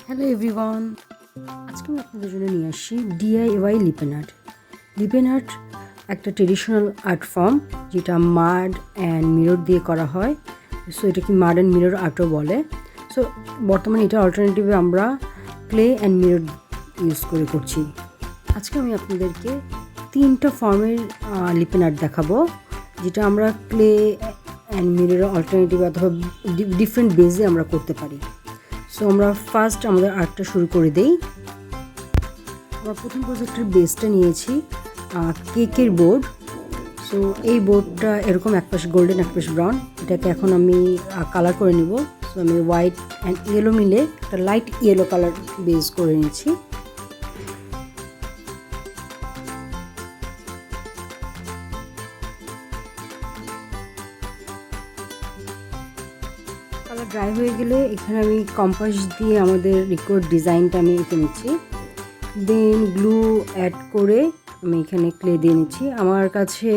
Hello everyone, আজকে আমি আপনাদের জন্য নিয়ে আসছি DIY Lippan art. Lippan art একটা ট্রেডিশনাল আর্ট ফর্ম যেটা মাড অ্যান্ড মিরর দিয়ে করা হয়। সো এটাকে মাড অ্যান্ড মিরর আর্টও বলে। সো বর্তমানে এটা অল্টারনেটিভে আমরা ক্লে অ্যান্ড মিরর ইউজ করে করছি। আজকে আমি আপনাদেরকে 3টা ফর্মের লিপেন আর্ট দেখাবো, যেটা আমরা ক্লে অ্যান্ড মিররের অল্টারনেটিভ অথবা ডিফারেন্ট বেজে আমরা করতে পারি। সো আমরা ফার্স্ট আমাদের আর্টটা শুরু করে দেই। আমরা প্রথম প্রজেক্টের বেসটা নিয়েছি কেকের বোর্ড। সো এই বোর্ডটা এরকম এক পাশ গোল্ডেন এক পাশ ব্রাউন। এটাকে এখন আমি কালার করে নিব। সো আমি হোয়াইট অ্যান্ড ইয়েলো মিলে একটা লাইট ইয়েলো কালার বেস করে নিচ্ছি। কালার ড্রাই হয়ে গেলে এখানে আমি কম্পাস দিয়ে আমাদের রিকোয়ার্ড ডিজাইনটা আমি এঁকে নিচ্ছি। দেন গ্লু অ্যাড করে আমি এখানে ক্লে দিয়ে নিচ্ছি। আমার কাছে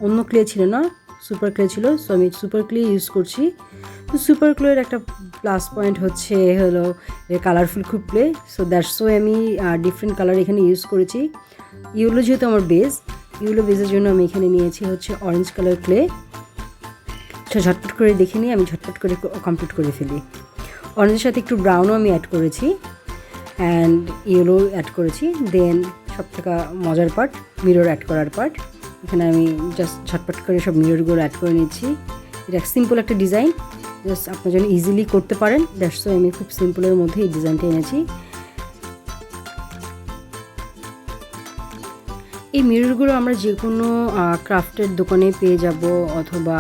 অন্য ক্লে ছিল না, সুপার ক্লে ছিল। সো আমি সুপার ক্লে ইউজ করছি। তো সুপার ক্লের একটা প্লাস পয়েন্ট হলো কালারফুল খুব ক্লে। সো দ্যাটস ওয়াই আমি ডিফারেন্ট কালার এখানে ইউজ করেছি। ইয়েলো যেহেতু আমার বেস, ইয়েলো বেসের জন্য আমি এখানে নিয়েছি অরেঞ্জ কালার ক্লে। ঝটপট করে দেখে নিই, আমি ঝটপট করে কমপ্লিট করে ফেলি। অরেঞ্জের সাথে একটু ব্রাউনও আমি অ্যাড করেছি অ্যান্ড ইয়েলো অ্যাড করেছি। দেন সব থেকে মজার পার্ট, মিরর অ্যাড করার পার্ট। এখানে আমি জাস্ট ঝটপট করে সব মিররগুলো অ্যাড করে নিচ্ছি। এটা সিম্পল একটা ডিজাইন, জাস্ট আপনার জন্য ইজিলি করতে পারেন। দ্যাটস ওয়াই আমি খুব সিম্পলের মধ্যে এই ডিজাইনটা এনেছি। এই মিররগুলো আমরা যে কোনো ক্রাফটের দোকানে পেয়ে যাব, অথবা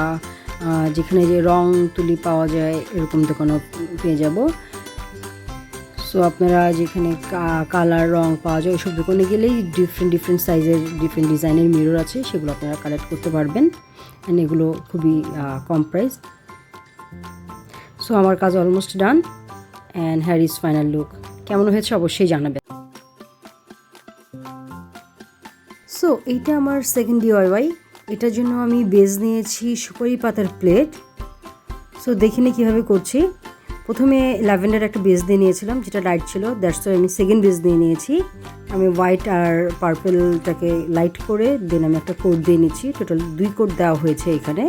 যেখানে যে রং তুলি পাওয়া যায় এরকম দোকানেও পেয়ে যাব। সো আপনারা যেখানে কালার রং পাওয়া যায় ওইসব দোকানে গেলেই ডিফারেন্ট সাইজের ডিফারেন্ট ডিজাইনের মিরর আছে, সেগুলো আপনারা কালেক্ট করতে পারবেন। অ্যান্ড এগুলো খুবই কম প্রাইস। সো আমার কাজ অলমোস্ট ডান অ্যান্ড হ্যার ইজ ফাইনাল লুক। কেমন হয়েছে অবশ্যই জানাবেন। সো এইটা আমার সেকেন্ড ডিআইওয়াই। এটার জন্য আমি বেস নিয়েছি সুপারি পাতার প্লেট। সো দেখিনি কীভাবে করছি। প্রথমে ল্যাভেন্ডার একটা বেস দিয়ে নিয়েছিলাম, যেটা লাইট ছিল। দ্যাটস ওয়াই আমি সেকেন্ড বেস দিয়ে নিয়েছি। আমি হোয়াইট আর পার্পেলটাকে লাইট করে দেন আমি একটা কোট দিয়ে নিচ্ছি। টোটাল 2 কোট দেওয়া হয়েছে এখানে।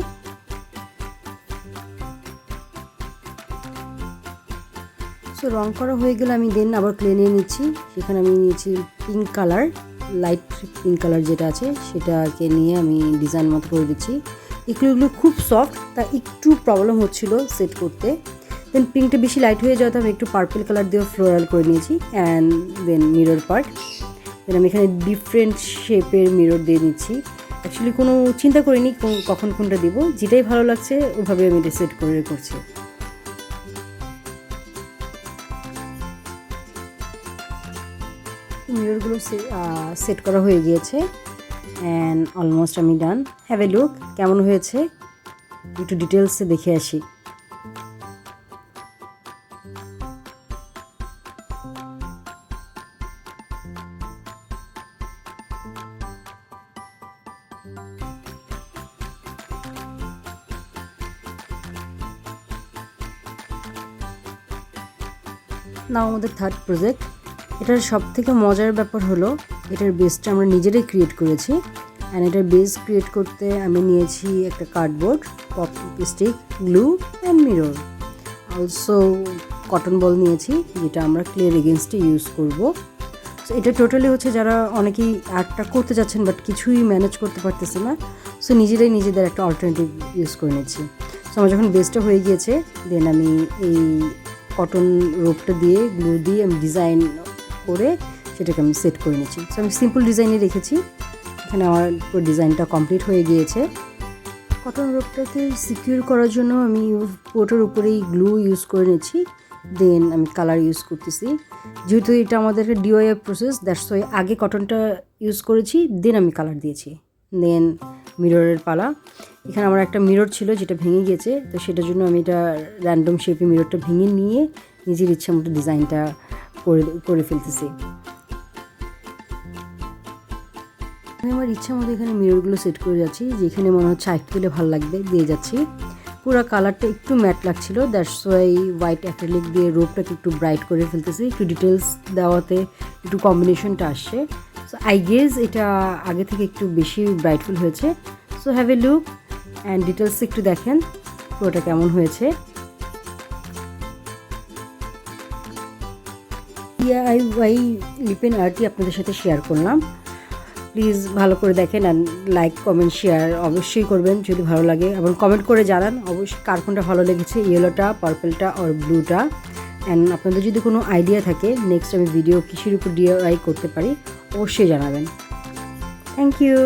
সো রং করা হয়ে গেলে আমি দেন আবার ক্লে নিয়ে নিচ্ছি। সেখানে আমি নিয়েছি pink colour, light pink colour যেটা আছে সেটাকে নিয়ে আমি ডিজাইন মতো করে দিচ্ছি। এগুলো খুব সফট, তা একটু প্রবলেম হচ্ছিল সেট করতে। দেন পিঙ্কটা বেশি লাইট হয়ে যাওয়াতে আমি একটু পার্পল কালার দিয়েও ফ্লোরাল করে নিয়েছি। অ্যান্ড দেন মিরর পার্ট, দেন আমি এখানে ডিফারেন্ট শেপের মিরর দিয়ে নিচ্ছি। অ্যাকচুয়ালি কোনো চিন্তা করিনি কখন কোনটা দিব, যেটাই ভালো লাগছে ওভাবে আমি এটা সেট করে করছি। মিররগুলো সেট করা হয়ে গিয়েছে অ্যান্ড অলমোস্ট আমি ডান। হ্যাভ এ লুক, কেমন হয়েছে একটু ডিটেলসে দেখে আসি। নাও আমাদের থার্ড প্রজেক্ট। এটার সব থেকে মজার ব্যাপার হলো এটার বেসটা আমরা নিজেরাই ক্রিয়েট করেছি। অ্যান্ড এটার বেস ক্রিয়েট করতে আমি নিয়েছি একটা cardboard, pop stick, glue and mirror. Also cotton ball নিয়েছি, যেটা আমরা ক্লের এগেনস্টে ইউজ করব। সো এটা টোটালি যারা অনেকেই আর্টটা করতে যাচ্ছেন বাট কিছুই ম্যানেজ করতে পারতেছে না, সো নিজেরাই নিজেদের একটা অল্টারনেটিভ ইউজ করে নিচ্ছি। সো আমার যখন বেসটা হয়ে গিয়েছে দেন আমি এই কটন রোপটা দিয়ে গ্লু দিয়ে আমি ডিজাইন করে সেটাকে আমি সেট করে নিচ্ছি। সো আমি সিম্পল ডিজাইনে রেখেছি। এখানে আমার পুরো ডিজাইনটা কমপ্লিট হয়ে গিয়েছে। কটন রোপটাকে সিকিউর করার জন্য আমি পুরোটার উপরেই গ্লু ইউজ করে নিচ্ছি। দেন আমি কালার ইউজ করতেছি, যেহেতু এটা আমাদের একটা ডিআইওয়াই প্রসেস। দ্যাটস ওয়াই আগে কটনটা ইউজ করেছি, দেন আমি কালার দিয়েছি। দেন মিররের পালা। এখানে আমার একটা মিরর ছিল যেটা ভেঙে গিয়েছে, তো সেটার জন্য আমি এটা র্যান্ডম শেপে মিররটা ভেঙে নিয়ে নিজের ইচ্ছা মতো ডিজাইনটা করে ফেলতেছি। আমি আমার ইচ্ছা মতো এখানে মিররগুলো সেট করে যাচ্ছি, যেখানে মনে হচ্ছে আর্ট পেলে ভালো লাগবে দিয়ে যাচ্ছি। পুরো কালারটা একটু ম্যাট লাগছিল, দ্যাটস ওয়াই হোয়াইট অ্যাক্রিলিক দিয়ে রোপটাকে একটু ব্রাইট করে ফেলতেছি, একটু ডিটেলস দেওয়াতে একটু কম্বিনেশনটা আসছে। সো আই গেস এটা আগে থেকে একটু বেশি ব্রাইটফুল হয়েছে। So have a look and details একটু দেখেন পুরোটা কেমন হয়েছে। DIY লিপেন আর্টই আপনাদের সাথে শেয়ার করলাম। প্লিজ ভালো করে দেখেন অ্যান্ড লাইক কমেন্ট শেয়ার অবশ্যই করবেন যদি ভালো লাগে, এবং কমেন্ট করে জানান অবশ্যই কার কোনটা ভালো লেগেছে, ইয়েলোটা, পার্পলটা আর ব্লুটা। অ্যান্ড আপনাদের যদি কোনো আইডিয়া থাকে নেক্সট আমি ভিডিও কিসের উপর DIY করতে পারি অবশ্যই জানাবেন। Thank you.